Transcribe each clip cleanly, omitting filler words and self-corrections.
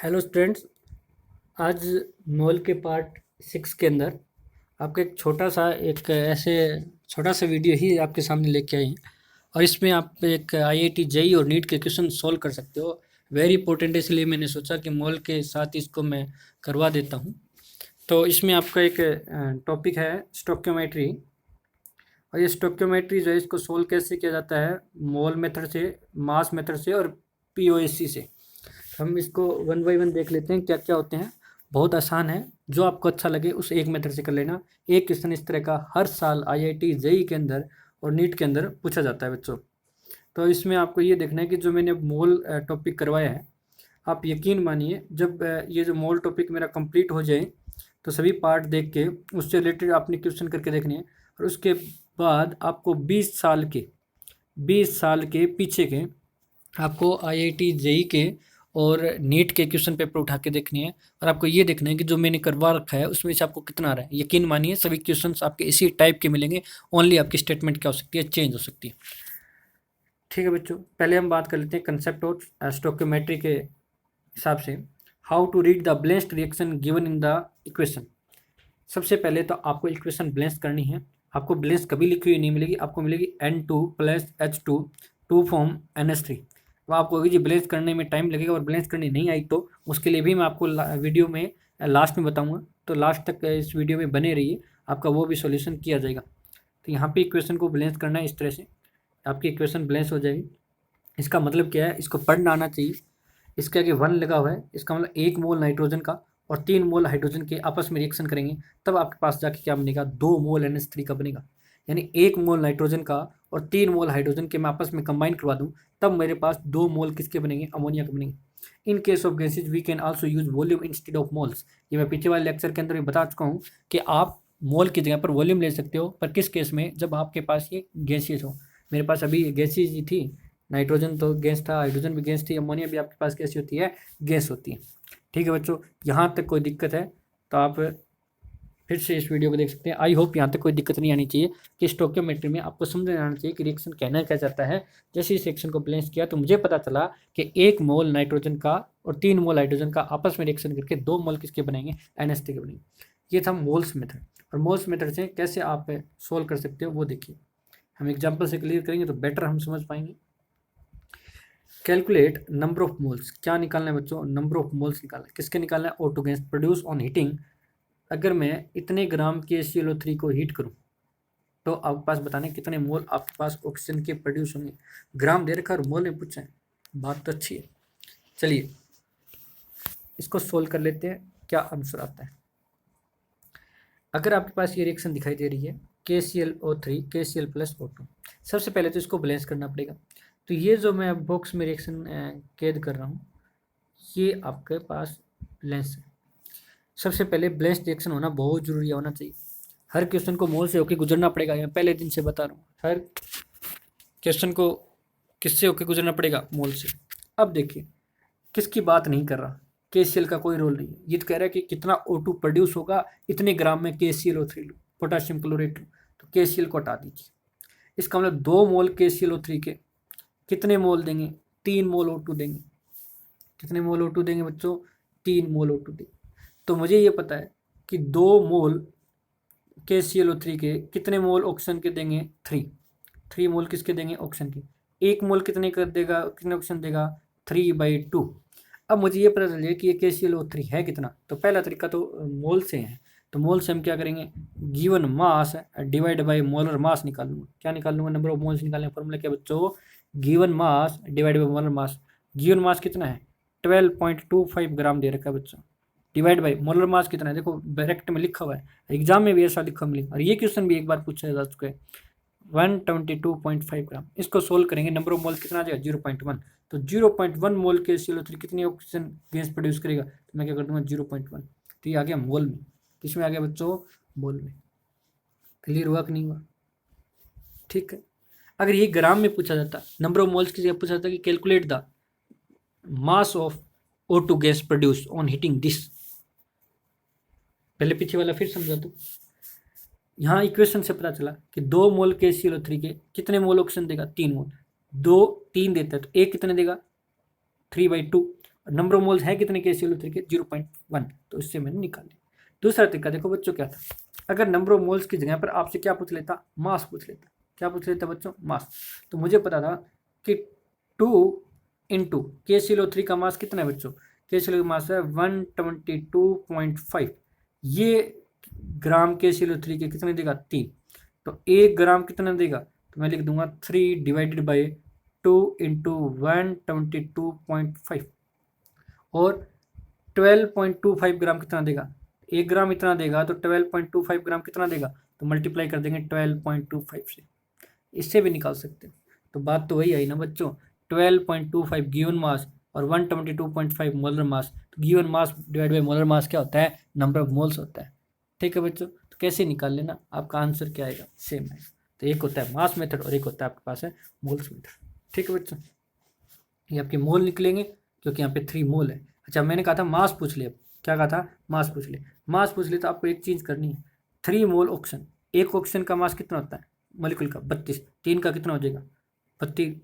Hello students. आज मोल के part 6 के अंदर आपका एक छोटा सा वीडियो ही आपके सामने लेके आई हैं। और इसमें आप एक आईआईटी जेई और नीट के क्वेश्चन सॉल्व कर सकते हो। वेरी इंपॉर्टेंट है, इसलिए मैंने सोचा कि मोल के साथ इसको मैं करवा देता हूँ। तो इसमें आपका एक टॉपिक है स्टोक्योमेट्री। और ये स्टोक्योमेट्री जो है इसको सोल्व कैसे किया जाता है, मोल मेथड से, मास मेथड से और पीओएससी से। हम इसको वन बाई वन देख लेते हैं क्या क्या होते हैं। बहुत आसान है, जो आपको अच्छा लगे उस एक मेथड से कर लेना। एक क्वेश्चन इस तरह का हर साल आईआईटी जेई के अंदर और नीट के अंदर पूछा जाता है बच्चों। तो इसमें आपको ये देखना है कि जो मैंने मोल टॉपिक करवाया है, आप यकीन मानिए जब ये जो मोल टॉपिक मेरा कंप्लीट हो जाए तो सभी पार्ट देख के उससे रिलेटेड आपने क्वेश्चन करके देखने हैं। और उसके बाद आपको 20 साल के पीछे के आपको आईआईटी जेई के और नीट के क्वेश्चन पेपर उठा के देखने हैं। और आपको ये देखना है कि जो मैंने करवा रखा है उसमें से आपको कितना आ रहा है। यकीन मानिए सभी क्वेश्चंस आपके इसी टाइप के मिलेंगे, ओनली आपकी स्टेटमेंट क्या हो सकती है, चेंज हो सकती है। ठीक है बच्चों, पहले हम बात कर लेते हैं कंसेप्ट ऑफ स्टोक्योमेट्री के हिसाब से। How to read the balanced reaction given in the equation. सबसे पहले तो आपको इक्वेशन ब्लेंस करनी है। आपको ब्लेंस कभी लिखी हुई नहीं मिलेगी, आपको मिलेगी N2 plus H2 to form NH3। अब आपको होगी जी ब्लेंस करने में टाइम लगेगा और ब्लेंस करनी नहीं आई तो उसके लिए भी मैं आपको वीडियो में लास्ट में बताऊंगा। तो लास्ट तक इस वीडियो में बने रहिए, आपका वो भी सॉल्यूशन किया जाएगा। तो यहाँ पे इक्वेशन को ब्लेंस करना है इस तरह से, आपकी इक्वेशन ब्लेंस हो जाएगी। इसका मतलब क्या है, इसको पढ़ना आना चाहिए। इसके आगे 1 लगा हुआ है, इसका मतलब 1 मोल नाइट्रोजन का और 3 मोल हाइड्रोजन के आपस में रिएक्शन करेंगे, तब आपके पास जाके क्या बनेगा, 2 मोल NH3 का बनेगा। यानी 1 मोल नाइट्रोजन का और 3 मोल हाइड्रोजन के मैं आपस में कंबाइन करवा दूं, तब मेरे पास 2 मोल किसके बनेंगे, अमोनिया के बनेंगे। In case of gases we can also use volume instead of moles. ये मैं पीछे वाले लेक्चर के अंदर भी बता चुका हूँ कि आप मोल की जगह पर वॉल्यूम ले सकते हो, पर किस केस में, जब आपके पास ये गैसेज हो। मेरे पास अभी गैसेज ही थी, नाइट्रोजन तो गैस था, हाइड्रोजन भी गैस थी, अमोनिया भी आपके पास कैसी होती है, गैस होती है। ठीक है बच्चों, यहाँ तक कोई दिक्कत है तो आप फिर से इस वीडियो को देख सकते हैं। आई होप यहाँ तक कोई दिक्कत नहीं आनी चाहिए कि स्टोक्योमेट्री में आपको समझ आना चाहिए कि रिएक्शन कहना क्या चाहता है। जैसे इस रिएक्शन को बैलेंस किया तो मुझे पता चला कि 1 मोल नाइट्रोजन का और 3 मोल हाइड्रोजन का आपस में रिएक्शन करके 2 मोल किसके बनेंगे, NH3 के बनेंगे। ये था मोल्स मेथड। और मोल्स मेथड से कैसे आप सोल्व कर सकते हो वो देखिए। हम एग्जाम्पल से क्लियर करेंगे तो बेटर हम समझ पाएंगे। कैलकुलेट नंबर ऑफ मोल्स, क्या निकालना है बच्चों, नंबर ऑफ मोल्स निकालना है। किसके निकालना है, O2 gas produce on heating. अगर मैं इतने ग्राम के ClO3 को हीट करूं तो आपके पास बताने कितने मोल आपके पास ऑक्सीजन के प्रोड्यूस होंगे। ग्राम दे रखा और मोल में पूछा है, बात तो अच्छी है। चलिए इसको सोल्व कर लेते हैं, क्या आंसर आता है। अगर आपके पास ये रिएक्शन दिखाई दे रही है KClO3 KCl प्लस O2, सबसे पहले तो इसको बैलेंस करना पड़ेगा। तो ये जो मैं बॉक्स में रिएक्शन कैद कर रहा हूँ, ये आपके पास बैलेंस है। सबसे पहले बैलेंस रिएक्शन होना बहुत जरूरी होना चाहिए। हर क्वेश्चन को मोल से होकर गुजरना पड़ेगा, मैं पहले दिन से बता रहा हूँ। हर क्वेश्चन को किससे होकर गुजरना पड़ेगा, मोल से। अब देखिए किसकी बात नहीं कर रहा, KCl का कोई रोल नहीं है। ये तो कह रहा है कि कितना O2 प्रोड्यूस होगा इतने ग्राम में KClO3 लो, पोटाशियम क्लोरेट लो, तो KCl को हटा दीजिए। इसका मतलब 2 मोल KClO3 के कितने मोल देंगे, 3 मोल O2 देंगे। कितने मोल O2 देंगे बच्चों, 3 मोल O2 देंगे। तो मुझे ये पता है कि 2 मोल KClO3 के कितने मोल ऑक्सीजन के देंगे, 3 मोल किसके देंगे, ऑक्सीजन के। 1 मोल कितने कर देगा, कितने ऑक्सीजन देगा, 3/2। अब मुझे ये पता चल जाए कि ये KClO3 है कितना, तो पहला तरीका तो मोल से है। तो मोल से हम क्या करेंगे, given mass divide by molar mass निकाल लूँगा। क्या निकाल लूँगा, नंबर ऑफ मोल्स निकालने का फॉर्मूला क्या बच्चों, given mass divide by molar mass. Given mass कितना है, 12.25 ग्राम दे रखा है बच्चों, डिवाइड बाई मोलर मास कितना है, देखो डायरेक्ट में लिखा हुआ है, एग्जाम में भी ऐसा लिखा मिलेगा। और ये क्वेश्चन भी एक बार पूछा जा चुका है, 122.5 ग्राम। इसको सोल्व करेंगे, नंबर ऑफ मोल कितना आ जाएगा, 0.1। तो 0.1 मोल के ClO3 कितनी ऑक्सीजन गैस प्रोड्यूस करेगा, तो मैं क्या कर दूंगा 0.1। तो ये आ गया मोल में। किसमें आ गया बच्चों, मोल में। क्लियर हुआ कि नहीं हुआ, ठीक है। अगर ये ग्राम में पूछा जाता, नंबर ऑफ मोल्स की जगह पूछा जाता कि calculate the mass of O2 gas produce on heating this, पहले पीछे वाला फिर समझा दो। यहाँ इक्वेशन से पता चला कि 2 मोल के ClO3 के कितने मोल ऑक्सीजन देगा, 3 मोल। 2 3 देता है तो एक कितने देगा, 3/2। नंबर ऑफ मोल्स है कितने KClO3 के 0.1, तो इससे मैंने निकाल लिया। दूसरा तरीका देखो बच्चों क्या था, अगर नंबर ऑफ मोल्स की जगह पर आपसे क्या पूछ लेता, मास पूछ लेता। क्या पूछ लेता बच्चों, मास। तो मुझे पता था कि 2 इंटू KClO3 का मास कितना है बच्चों, KClO का मास है 122.5, ये ग्राम KClO3 के कितने देगा, 3। तो 1 ग्राम कितना देगा, तो मैं लिख दूंगा 3 डिवाइडेड बाई 2 इंटू 122.5, और 12.25 ग्राम कितना देगा, 1 ग्राम इतना देगा, तो 12.25 ग्राम कितना देगा, तो मल्टीप्लाई कर देंगे 12.25 से, इससे भी निकाल सकते हैं। तो बात तो वही आई ना बच्चों, 12.25 गिवन मास और 122.5 मोलर मास। तो given mass divide by molar मास क्या होता है, नंबर ऑफ मोल्स होता है। ठीक है बच्चों, तो कैसे निकाल लेना, आपका आंसर क्या आएगा, सेम है। तो एक होता है मास मेथड और एक होता है आपके पास है मोल्स मेथड। ठीक है बच्चों, ये आपके मोल निकलेंगे क्योंकि यहाँ पे 3 मोल है। अच्छा, मैंने कहा था मास पूछ लिया, क्या कहा था, मास पूछ लिया। मास पूछ लिया तो आपको एक चीज़ करनी है, 3 मोल ऑक्सीजन, एक ऑक्सीजन का मास कितना होता है मॉलिक्यूल का, 32, 3 का कितना हो जाएगा 32,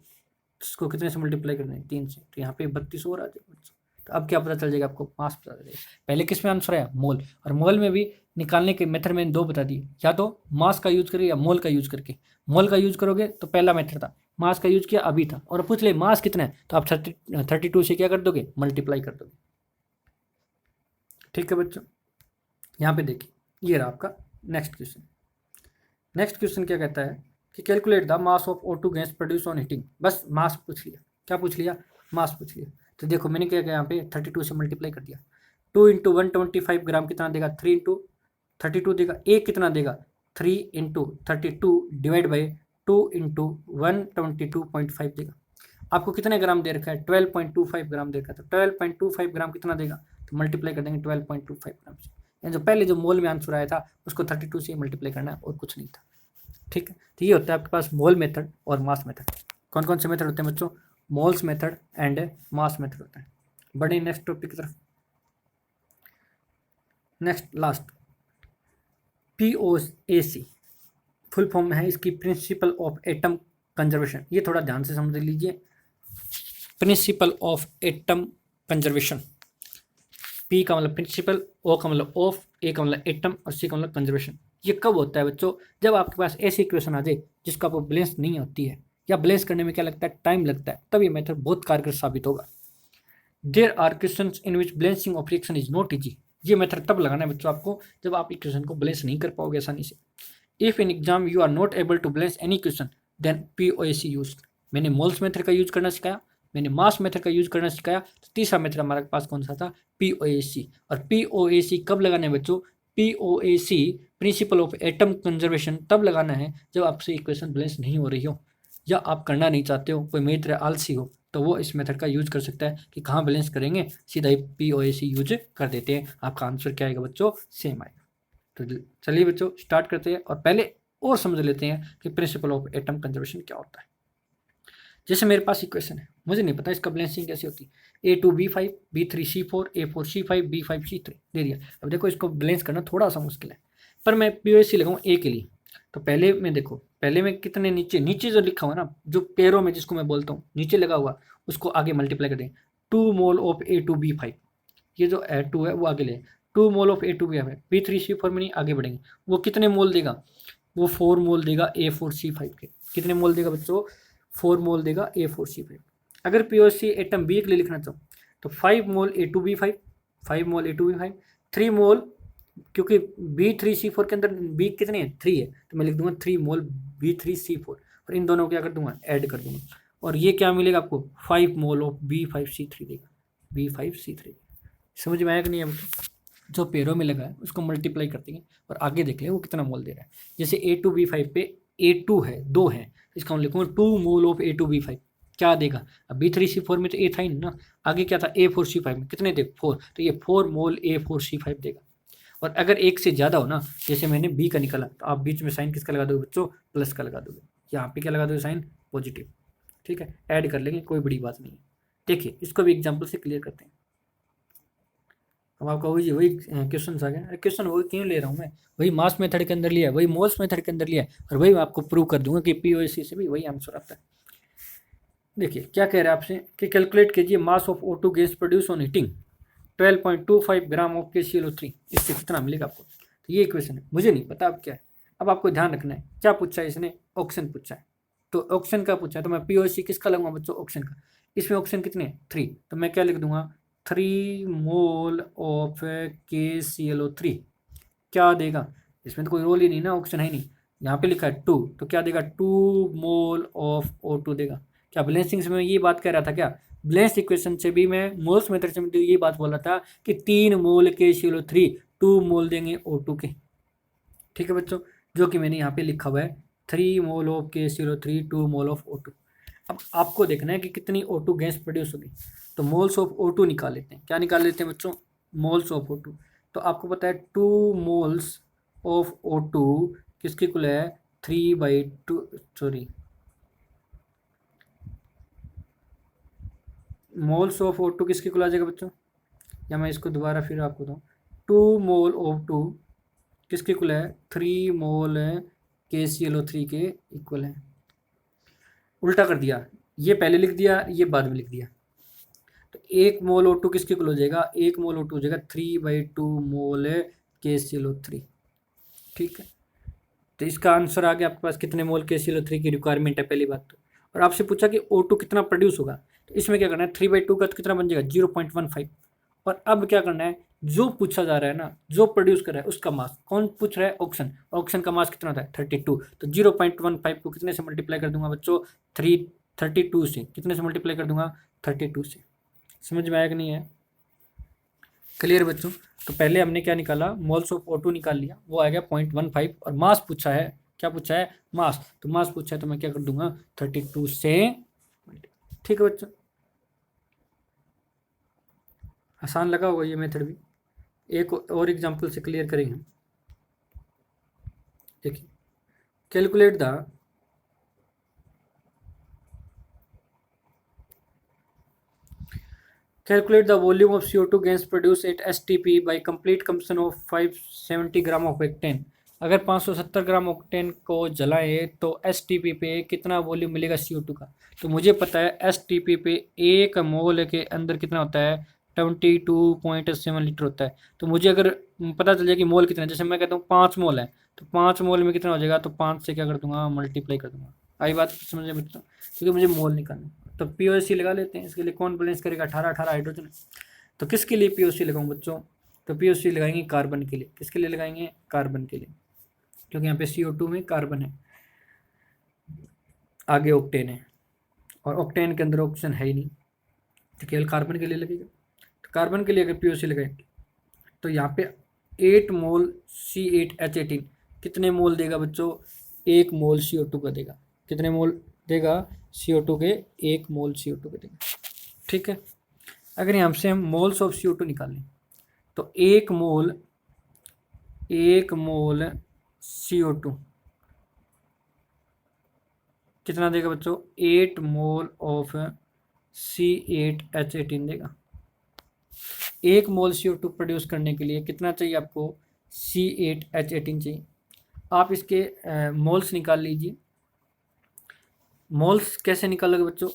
को कितने से मल्टीप्लाई करना है, 3 से, तो यहाँ पे 32 और आ जाएगा। तो अब क्या पता चल जाएगा आपको, मास पता चल जाएगा। पहले किस में आंसर आया, मोल, और मोल में भी निकालने के मेथड मैंने 2 बता दिए, या तो मास का यूज करके या मोल का यूज करके। मोल का यूज करोगे तो पहला मेथड था, मास का यूज किया अभी था, और पूछ ले मास कितना है, तो आप 32 से क्या कर दोगे, मल्टीप्लाई कर दोगे। ठीक है बच्चों, यहाँ पे देखिए ये रहा आपका नेक्स्ट क्वेश्चन। नेक्स्ट क्वेश्चन क्या कहता है कि calculate the mass of O2 gas produce on heating. बस मास पूछ लिया, क्या पूछ लिया, मास पूछ लिया। तो देखो मैंने क्या किया, यहाँ पे 32 से मल्टीप्लाई कर दिया। 2 इंटू 125 ग्राम कितना देगा, 3 इंटू 32 देगा। एक कितना देगा, 3 इंटू 32 डिवाइड बाई 2 इंटू 122.5 देगा। आपको कितने ग्राम दे रखा है, 12.25 ग्राम दे रखा है, तो 12.25 ग्राम कितना देगा, तो मल्टीप्लाई कर देंगे 12.25 ग्राम से। यानी जो पहले जो मोल में आंसर आया था उसको 32 से मल्टीप्लाई करना है और कुछ नहीं था। ठीक है, तो ये होता है आपके पास मोल मेथड और मास मेथड। कौन कौन से मेथड होते हैं बच्चों, moles method and mass method होता है। बढ़े नेक्स्ट टॉपिक की तरफ। Next last, POAC full form है इसकी, प्रिंसिपल ऑफ एटम कंजर्वेशन। ये थोड़ा ध्यान से समझ लीजिए, principle of atom conservation. P का मतलब प्रिंसिपल, O का मतलब ऑफ, A का मतलब एटम और C का मतलब कंजर्वेशन। ये कब होता है बच्चों, जब आपके पास ऐसी इक्वेशन आ जाए जिसको आपको बैलेंस नहीं होती है, या बैलेंस करने में क्या लगता है, टाइम लगता है, तब ये मेथड बहुत कारगर साबित होगा। There are questions in which balancing of reaction is not easy. ये मेथड तब लगाना है बच्चों आपको जब आप इक्वेशन को बैलेंस नहीं कर पाओगे आसानी से। If in exam you are not able to balance any question then POAC use. मैंने मोल्स मेथड का यूज करना सिखाया, मैंने मास मेथड का यूज करना सिखाया, तो तीसरा मेथड हमारे पास कौन सा था, POAC। और POAC कब लगाना है बच्चों, POAC principle of atom conservation तब लगाना है जब आपसे इक्वेशन बैलेंस नहीं हो रही हो, या आप करना नहीं चाहते हो, कोई मेरी तरह आलसी हो, तो वो इस मेथड का यूज कर सकता है कि कहाँ बैलेंस करेंगे, सीधा ही POAC यूज कर देते हैं। आपका आंसर क्या आएगा बच्चों, सेम आएगा। तो चलिए बच्चों स्टार्ट करते हैं, और पहले और समझ लेते हैं कि प्रिंसिपल ऑफ एटम कंजर्वेशन क्या होता है। जैसे मेरे पास इक्वेशन है, मुझे नहीं पता इसका बैलेंसिंग कैसे होती है, A2B5 B3C4 A4C5 B5C3 दे दिया। अब देखो इसको बैलेंस करना थोड़ा सा मुश्किल है, पर मैं POAC लगाऊँ A के लिए। तो पहले में देखो, पहले में कितने नीचे जो लिखा हुआ ना, जो पैरों में जिसको मैं बोलता हूँ नीचे लगा हुआ, उसको आगे मल्टीप्लाई कर दें। 2 मोल ऑफ A2B5, ये जो A2 है वो आगे ले, 2 मोल ऑफ A2B5, B3C4 में नहीं आगे बढ़ेंगे, वो कितने मोल देगा, वो 4 मोल देगा A4C5 के। कितने मोल देगा बच्चों, 4 मोल देगा A4C5। अगर POC एटम B के लिए लिखना चाहो तो 5 मोल A2B5, 5 मोल A2B5, 3 मोल, क्योंकि B3C4 के अंदर B कितने हैं, 3 है, तो मैं लिख दूंगा 3 मोल B3C4, और इन दोनों को क्या कर दूंगा, ऐड कर दूंगा, और ये क्या मिलेगा आपको, 5 मोल ऑफ B5C3 देगा, B5C3। समझ में आया कि नहीं है, जो पेड़ों में लगा है उसको मल्टीप्लाई कर देंगे और आगे देख ले वो कितना मोल दे रहा है। जैसे A2B5 पे A2 है, 2 है, इसका मैं लिखूंगा 2 मोल ऑफ A2B5, क्या देगा, अब B3C4 में तो A था ही ना, आगे क्या था A4C5 में कितने थे, 4, तो ये 4 मोल A4C5 देगा। और अगर एक से ज़्यादा हो ना, जैसे मैंने B का निकाला, तो आप बीच में साइन किसका लगा दोगे बच्चों, प्लस का लगा दोगे, यहाँ पे क्या लगा दोगे, साइन पॉजिटिव। ठीक है, ऐड कर लेंगे, कोई बड़ी बात नहीं है। देखिए इसको भी एग्जाम्पल से क्लियर करते हैं। अब आपका वही क्वेश्चन आ गया, क्वेश्चन वही क्यों ले रहा हूँ मैं, वही मास मेथड के अंदर लिया है, वही मोल्स मेथड के अंदर लिया है, और वही मैं आपको प्रूव कर दूंगा कि POAC से भी वही आंसर आता है। देखिए क्या कह रहा है आपसे कि कैलकुलेट कीजिए mass of O2 gas produce on heating 12.25 gram of KClO3, इससे कितना मिलेगा आपको। तो ये इक्वेशन है, मुझे नहीं पता अब क्या है। अब आपको ध्यान रखना है क्या पूछा है इसने, ऑक्सीजन पूछा है। तो ऑक्सीजन का पूछा है तो मैं POC किसका लगूंगा बच्चों, ऑक्सीजन का। इसमें ऑक्सीजन कितने हैं 3, तो मैं क्या लिख दूंगा 3 मोल ऑफ KClO3 क्या देगा। इसमें तो कोई रोल ही नहीं ना, ऑक्सीजन है नहीं। यहाँ पे लिखा है 2, तो क्या देगा 2 मोल ऑफ O2 देगा। क्या बैलेंसिंग से मैं ये बात कह रहा था क्या, बैलेंस इक्वेशन से भी मैं मोल्स मेथड से ये बात बोल रहा था कि 3 मोल KClO3 2 मोल देंगे O2 के। ठीक है बच्चों, जो कि मैंने यहाँ पे लिखा हुआ है 3 mole of KClO3 2 mole of O2। अब आपको देखना है कि कितनी O2 गैस प्रोड्यूस होगी, तो मोल्स ऑफ O2 निकाल लेते हैं। क्या निकाल लेते हैं बच्चों, मोल्स ऑफ O2। तो आपको पता है 2 मोल्स ऑफ O2 किसके इक्वल है 3/2, सॉरी मोल्स ऑफ O2 किसके इक्वल आ जाएगा बच्चों, या मैं इसको दोबारा फिर आपको दूँ 2 मोल ऑफ 2 किसके इक्वल है 3 मोल KClO3 के इक्वल है। उल्टा कर दिया, ये पहले लिख दिया ये बाद में लिख दिया। तो 1 मोल O2 किसके इक्वल हो जाएगा, 1 मोल O2 हो जाएगा 3/2 मोल KClO3। ठीक है, तो इसका आंसर आ गया आपके पास कितने मोल KClO3 की रिक्वायरमेंट है पहली बात तो। और आपसे पूछा कि O2 कितना प्रोड्यूस होगा, तो इसमें क्या करना है 3/2 का तो कितना बन जाएगा 0.15। और अब क्या करना है, जो पूछा जा रहा है ना, जो प्रोड्यूस कर रहा है उसका मास, कौन पूछ रहा है ऑक्सीजन, ऑक्सीजन का मास कितना था 32, तो 0.15 को कितने से मल्टीप्लाई कर दूंगा बच्चों 32 से, कितने से मल्टीप्लाई कर दूंगा 32 से। समझ में आया कि नहीं है, क्लियर बच्चों। तो पहले हमने क्या निकाला, मोल्स ऑफ O2 निकाल लिया, वो आएगा 0.15। और मास पूछा है, क्या पूछा है मास, तो मास पूछा है तो मैं क्या कर दूंगा 32 से। ठीक है बच्चों, आसान लगा होगा ये मेथड भी। एक और एग्जांपल से क्लियर करेंगे। देखिए calculate the calculate the volume of CO2 gas produced at STP by complete combustion of 570 gram of octane। अगर 570 ग्राम ऑक्टेन को जलाएं तो STP पे कितना वॉल्यूम मिलेगा CO2 का। तो मुझे पता है STP पे एक मोल के अंदर कितना होता है 22.7 लीटर होता है। तो मुझे अगर पता चल जाए कि मोल कितना है, जैसे मैं कहता हूँ 5 मोल है, तो 5 मोल में कितना हो जाएगा, तो 5 से क्या कर दूंगा मल्टीप्लाई कर दूंगा। आई बात समझ में बच्चों, क्योंकि मुझे मोल निकालना है। तो POC लगा लेते हैं, इसके लिए कौन बैलेंस करेगा 18 हाइड्रोजन। तो किसके लिए POC लगाऊं बच्चों, तो POC लगाएंगे कार्बन के लिए। किसके लिए लगाएंगे, कार्बन के लिए, क्योंकि यहाँ पे CO2 में कार्बन है, आगे ऑक्टेन है, और ऑक्टेन के अंदर ऑक्सीजन है ही नहीं, तो केवल कार्बन के लिए लगेगा। तो कार्बन के लिए अगर POC लगाएंगे तो यहाँ पे 8 मोल C8H18 कितने मोल देगा बच्चों, 1 मोल CO2 का देगा। कितने मोल देगा CO2 के, 1 मोल CO2 का देगा। ठीक है, अगर यहाँ से हम मोल्स ऑफ CO2 निकाल लें तो 1 मोल CO2 कितना देगा बच्चों, 8 मोल ऑफ C8H18 देगा। 1 मोल CO2 प्रोड्यूस करने के लिए कितना चाहिए आपको, C8H18 चाहिए। आप इसके मोल्स निकाल लीजिए। मोल्स कैसे निकालोगे बच्चों,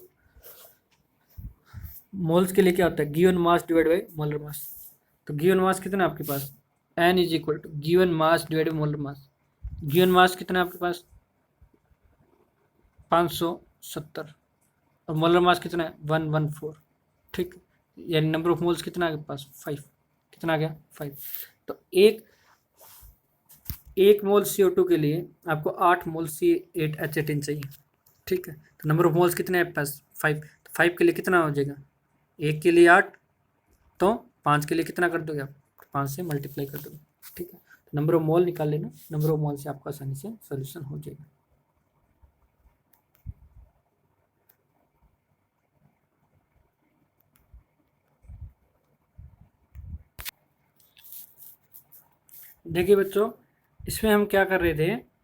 मोल्स के लिए क्या होता है given mass divide by molar mass. तो गिवन मास कितना है आपके पास, N is equal to given mass divide by molar mass. Given mass कितना है आपके पास 570, और मोलर मास कितना है 114। ठीक, यानी नंबर ऑफ मोल्स कितना है आपके पास 5, कितना आ गया 5। तो एक मोल CO2 के लिए आपको 8 मोल C8H18 चाहिए। ठीक है, तो नंबर ऑफ मोल्स कितने हैं आपके पास 5, तो 5 के लिए कितना हो जाएगा, 1 के लिए 8, तो 5 के लिए कितना कर दोगे आप, 5 से मल्टीप्लाई कर दोगे। ठीक है, तो नंबर ऑफ मोल निकाल लेना, नंबर ऑफ मोल से आपका आसानी से सोल्यूशन हो जाएगा। देखिए बच्चों, इसमें हम क्या कर रहे थे,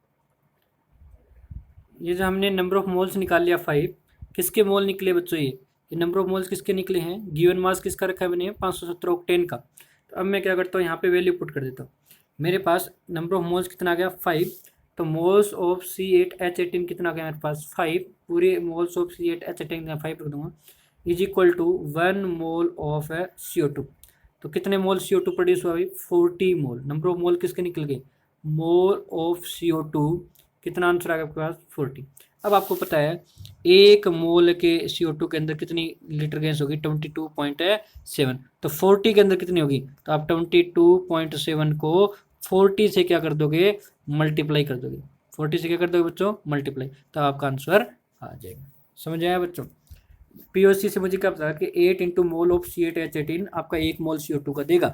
ये जो हमने नंबर ऑफ मोल्स निकाल लिया 5, किसके मोल निकले बच्चों, ये नंबर ऑफ मोल्स किसके निकले हैं, गिवन मास किसका रखा है मैंने 570 ऑक्टेन का। तो अब मैं क्या करता हूँ यहाँ पे वैल्यू पुट कर देता हूँ। मेरे पास नंबर ऑफ मोल्स कितना आ गया 5, तो मोल्स ऑफ C8H18 कितना आ गया मेरे पास 5, पूरे मोल्स ऑफ C8H18 5 रख दूंगा is equal to 1 mole of CO2। तो कितने मोल CO2 प्रोड्यूस हुआ भाई? 40 मोल। नंबर ऑफ मोल किसके निकल गए? मोल ऑफ CO2। कितना आंसर आ गया आपके पास? 40। अब आपको पता है एक मोल के CO2 के अंदर कितनी लीटर गैस होगी? 22.7। तो 40 के अंदर कितनी होगी? तो आप 22.7 को 40 से क्या कर दोगे? मल्टीप्लाई कर दोगे। 40 से क्या कर दोगे बच्चों? मल्टीप्लाई। तो आपका आंसर आ जाएगा। समझ आया बच्चों? POC से मुझे क्या पता कि 8 इंटू मोल ऑफ C8H18 आपका 1 मोल CO2 का देगा।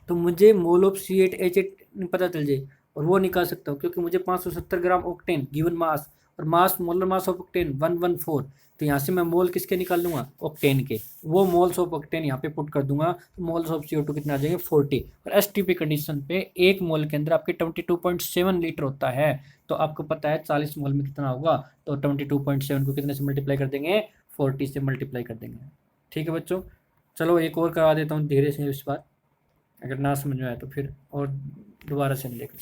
तो मुझे मोल ऑफ C8H18 पता चल जाए और वो निकाल सकता हूँ, क्योंकि मुझे 570 ग्राम ऑक्टेन गिवन मास और mass molar mass of octane 114। तो यहाँ से मैं मोल किसके निकाल लूँगा? ऑक्टेन के। वो मोल्स ऑफ ऑक्टेन यहाँ पे पुट कर दूंगा तो मोल्स ऑफ CO2 कितना आ जाएंगे? 40। और STP कंडीशन पे एक मोल के अंदर आपके 22.7 लीटर होता है। तो आपको पता है 40 मोल में कितना होगा? तो 22.7 को कितने से मल्टीप्लाई कर देंगे? 40 से मल्टीप्लाई कर देंगे। ठीक है बच्चों, चलो एक और करवा देता हूँ धीरे से इस बार, अगर ना समझ में आए तो फिर और दोबारा से देख लें।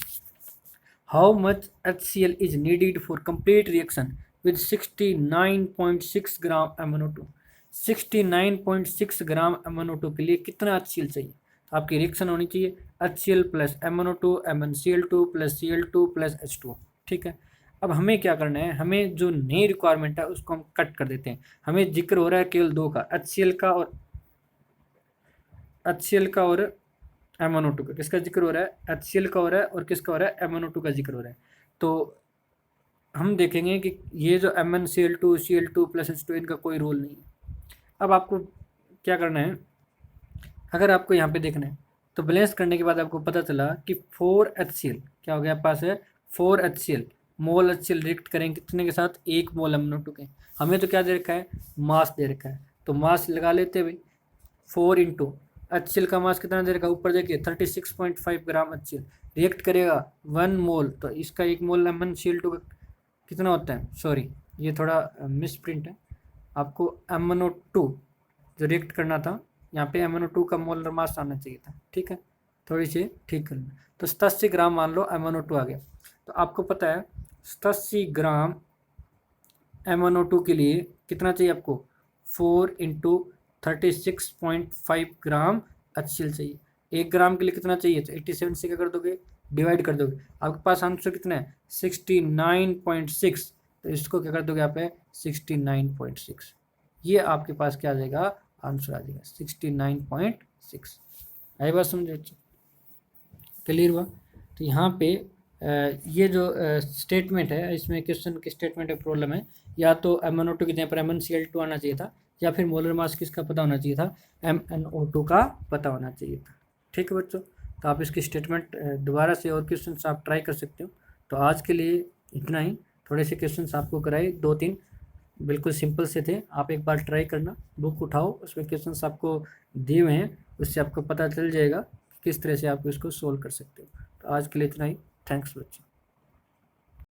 How much HCl is needed for complete reaction with 69.6 gram MnO2। 69.6 gram MnO2 के लिए कितना HCl चाहिए? आपकी रिएक्शन होनी चाहिए HCl plus MnO2 MnCl2 plus Cl2 plus H2। ठीक है, अब हमें क्या करना है? हमें जो नई रिक्वायरमेंट है उसको हम कट कर देते हैं। हमें जिक्र हो रहा है केवल दो का, HCl का और MnO2 का। किसका जिक्र हो रहा है? HCl का हो रहा है और किसका हो रहा है? MnO2 का जिक्र हो रहा है। तो हम देखेंगे कि ये जो MnCl2 Cl2 प्लस H2 इनका कोई रोल नहीं है। अब आपको क्या करना है? अगर आपको यहाँ पे देखना है तो बैलेंस करने के बाद आपको पता चला कि 4HCl क्या हो गया? पास है 4HCl मोल HCl रिएक्ट करेंगे कितने के साथ? 1 मोल MnO2 के। हमें तो क्या दे रखा है? मास दे रखा है। तो मास लगा लेते हैं भाई। 4 इंटू HCl का मास कितना दे रखा है? ऊपर देखिए 36.5 ग्राम HCl रिएक्ट करेगा 1 मोल। तो इसका 1 मोल MnCl2 का कितना होता है? सॉरी ये थोड़ा मिस प्रिंट है। आपको MnO2 जो रिएक्ट करना था यहाँ पे MnO2 का मोलर मास आना चाहिए था। ठीक है, थोड़ी सी ठीक करना। तो 87 ग्राम मान लो MnO2 आ गया। तो आपको पता है 87 ग्राम MnO2 के लिए कितना चाहिए आपको? 4 इंटू 36.5 ग्राम HCl चाहिए। 1 ग्राम के लिए कितना चाहिए? तो 87 से क्या कर दोगे? डिवाइड कर दोगे। आपके पास आंसर कितना है? 69.6। तो इसको क्या कर दोगे आप? 69.6। ये आपके पास क्या आ जाएगा? आंसर आ जाएगा 69.6। आई बात समझे? क्लियर हुआ? तो यहाँ पे ये जो स्टेटमेंट है इसमें क्वेश्चन के स्टेटमेंट में प्रॉब्लम है। या तो MnO2 की जगह पर MnCl2 आना चाहिए था, या फिर मोलर मास किसका पता होना चाहिए था? MnO2 का पता होना चाहिए था। ठीक है बच्चों, तो आप इसकी स्टेटमेंट दोबारा से और क्वेश्चन आप ट्राई कर सकते हो। तो आज के लिए इतना ही। थोड़े से क्वेश्चन आपको कराए 2-3 बिल्कुल सिंपल से थे। आप एक बार ट्राई करना, बुक उठाओ, उसमें क्वेश्चंस आपको दिए हुए हैं, उससे आपको पता चल जाएगा किस तरह से आप इसको सोल्व कर सकते हो। तो आज के लिए इतना ही। थैंक्स बच्चों।